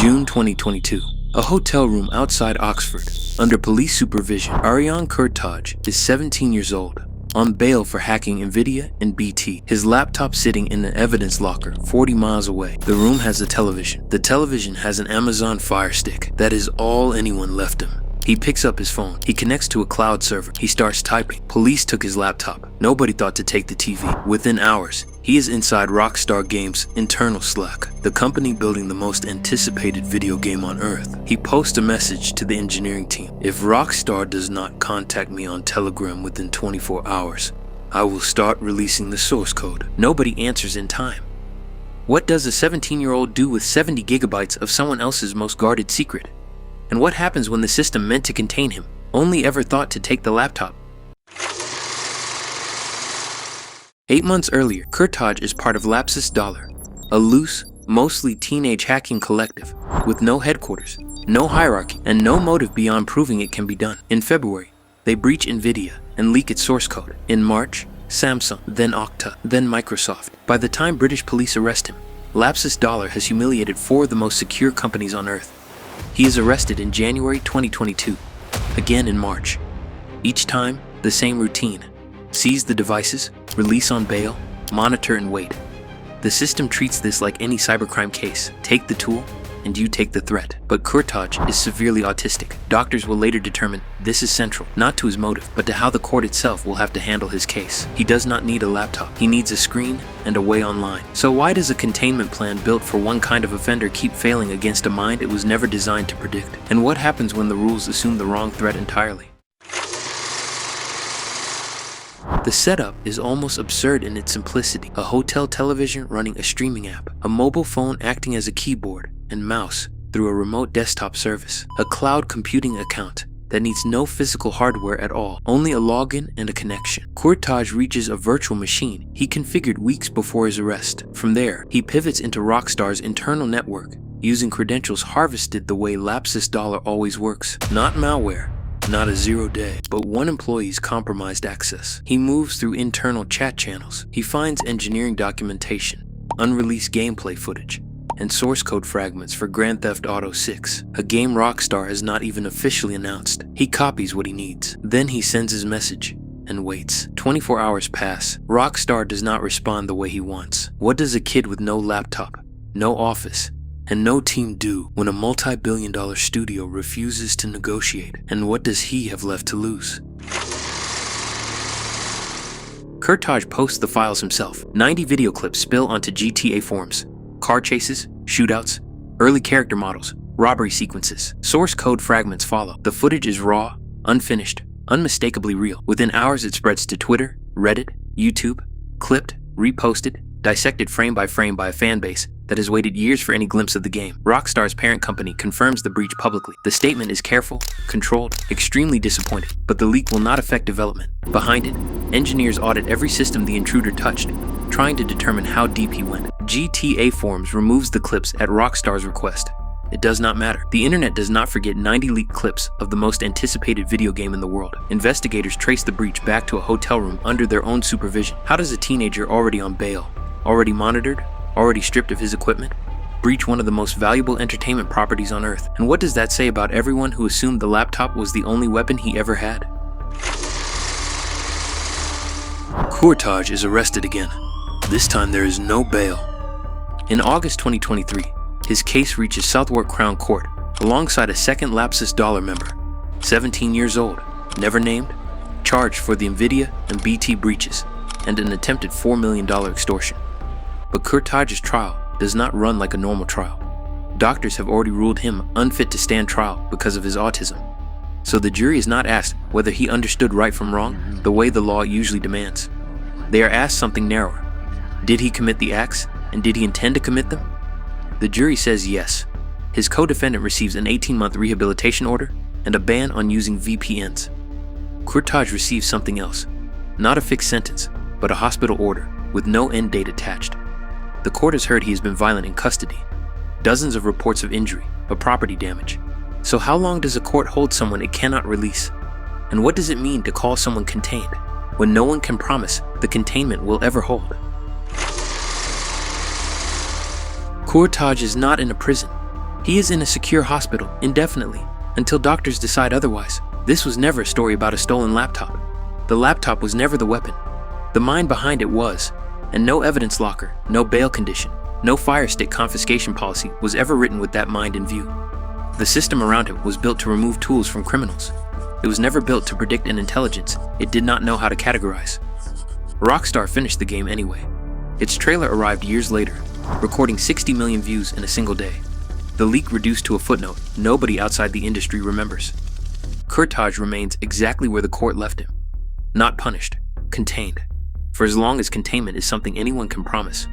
June 2022. A hotel room outside Oxford. Under police supervision, Arion Kurtaj is 17 years old, on bail for hacking Nvidia and BT. His laptop sitting in an evidence locker 40 miles away. The room has a television. The television has an Amazon Fire Stick. That is all anyone left him. He picks up his phone. He connects to a cloud server. He starts typing. Police took his laptop. Nobody thought to take the TV. Within hours, he is inside Rockstar Games' internal Slack, the company building the most anticipated video game on Earth. He posts a message to the engineering team. If Rockstar does not contact me on Telegram within 24 hours, I will start releasing the source code. Nobody answers in time. What does a 17-year-old do with 70 gigabytes of someone else's most guarded secret? And what happens when the system meant to contain him only ever thought to take the laptop? 8 months earlier, Kurtaj is part of Lapsus, a loose, mostly teenage hacking collective with no headquarters, no hierarchy, and no motive beyond proving it can be done. In February, they breach Nvidia and leak its source code. In March, Samsung, then Okta, then Microsoft. By the time British police arrest him, Lapsus has humiliated 4 of the most secure companies on Earth. He is arrested in January 2022, again in March. Each time, the same routine. Seize the devices, release on bail, monitor and wait. The system treats this like any cybercrime case. Take the tool, and you take the threat. But Kurtaj is severely autistic. Doctors will later determine this is central, not to his motive, but to how the court itself will have to handle his case. He does not need a laptop. He needs a screen and a way online. So why does a containment plan built for one kind of offender keep failing against a mind it was never designed to predict? And what happens when the rules assume the wrong threat entirely? The setup is almost absurd in its simplicity. A hotel television running a streaming app, a mobile phone acting as a keyboard and mouse through a remote desktop service, a cloud computing account that needs no physical hardware at all, only a login and a connection. Kurtaj reaches a virtual machine he configured weeks before his arrest. From there, he pivots into Rockstar's internal network, using credentials harvested the way Lapsus always works. Not malware, not a 0-day, but one employee's compromised access. He moves through internal chat channels. He finds engineering documentation, unreleased gameplay footage, and source code fragments for Grand Theft Auto 6, a game Rockstar has not even officially announced. He copies what he needs. Then he sends his message and waits. 24 hours pass. Rockstar does not respond the way he wants. What does a kid with no laptop, no office, and no team do when a multi-billion-dollar studio refuses to negotiate? And what does he have left to lose? Kurtaj posts the files himself. 90 video clips spill onto GTA forums. Car chases, shootouts, early character models, robbery sequences. Source code fragments follow. The footage is raw, unfinished, unmistakably real. Within hours it spreads to Twitter, Reddit, YouTube, clipped, reposted, dissected frame by frame by a fan base that has waited years for any glimpse of the game. Rockstar's parent company confirms the breach publicly. The statement is careful, controlled, extremely disappointed, but the leak will not affect development. Behind it, engineers audit every system the intruder touched, trying to determine how deep he went. GTA Forums removes the clips at Rockstar's request. It does not matter. The internet does not forget 90 leaked clips of the most anticipated video game in the world. Investigators trace the breach back to a hotel room under their own supervision. How does a teenager already on bail, already monitored, already stripped of his equipment, breach one of the most valuable entertainment properties on Earth? And what does that say about everyone who assumed the laptop was the only weapon he ever had? Kurtaj is arrested again. This time there is no bail. In August 2023, his case reaches Southwark Crown Court alongside a second Lapsus member, 17 years old, never named, charged for the Nvidia and BT breaches and an attempted $4 million extortion. But Kurtaj's trial does not run like a normal trial. Doctors have already ruled him unfit to stand trial because of his autism. So the jury is not asked whether he understood right from wrong the way the law usually demands. They are asked something narrower. Did he commit the acts, and did he intend to commit them? The jury says yes. His co-defendant receives an 18-month rehabilitation order and a ban on using VPNs. Kurtaj receives something else. Not a fixed sentence, but a hospital order with no end date attached. The court has heard he has been violent in custody. Dozens of reports of injury, of property damage. So how long does a court hold someone it cannot release? And what does it mean to call someone contained when no one can promise the containment will ever hold? Kurtaj is not in a prison. He is in a secure hospital indefinitely until doctors decide otherwise. This was never a story about a stolen laptop. The laptop was never the weapon. The mind behind it was, and no evidence locker, no bail condition, no Fire Stick confiscation policy was ever written with that mind in view. The system around it was built to remove tools from criminals. It was never built to predict an intelligence it did not know how to categorize. Rockstar finished the game anyway. Its trailer arrived years later, recording 60 million views in a single day. The leak reduced to a footnote nobody outside the industry remembers. Kurtaj remains exactly where the court left him. Not punished, contained. For as long as containment is something anyone can promise,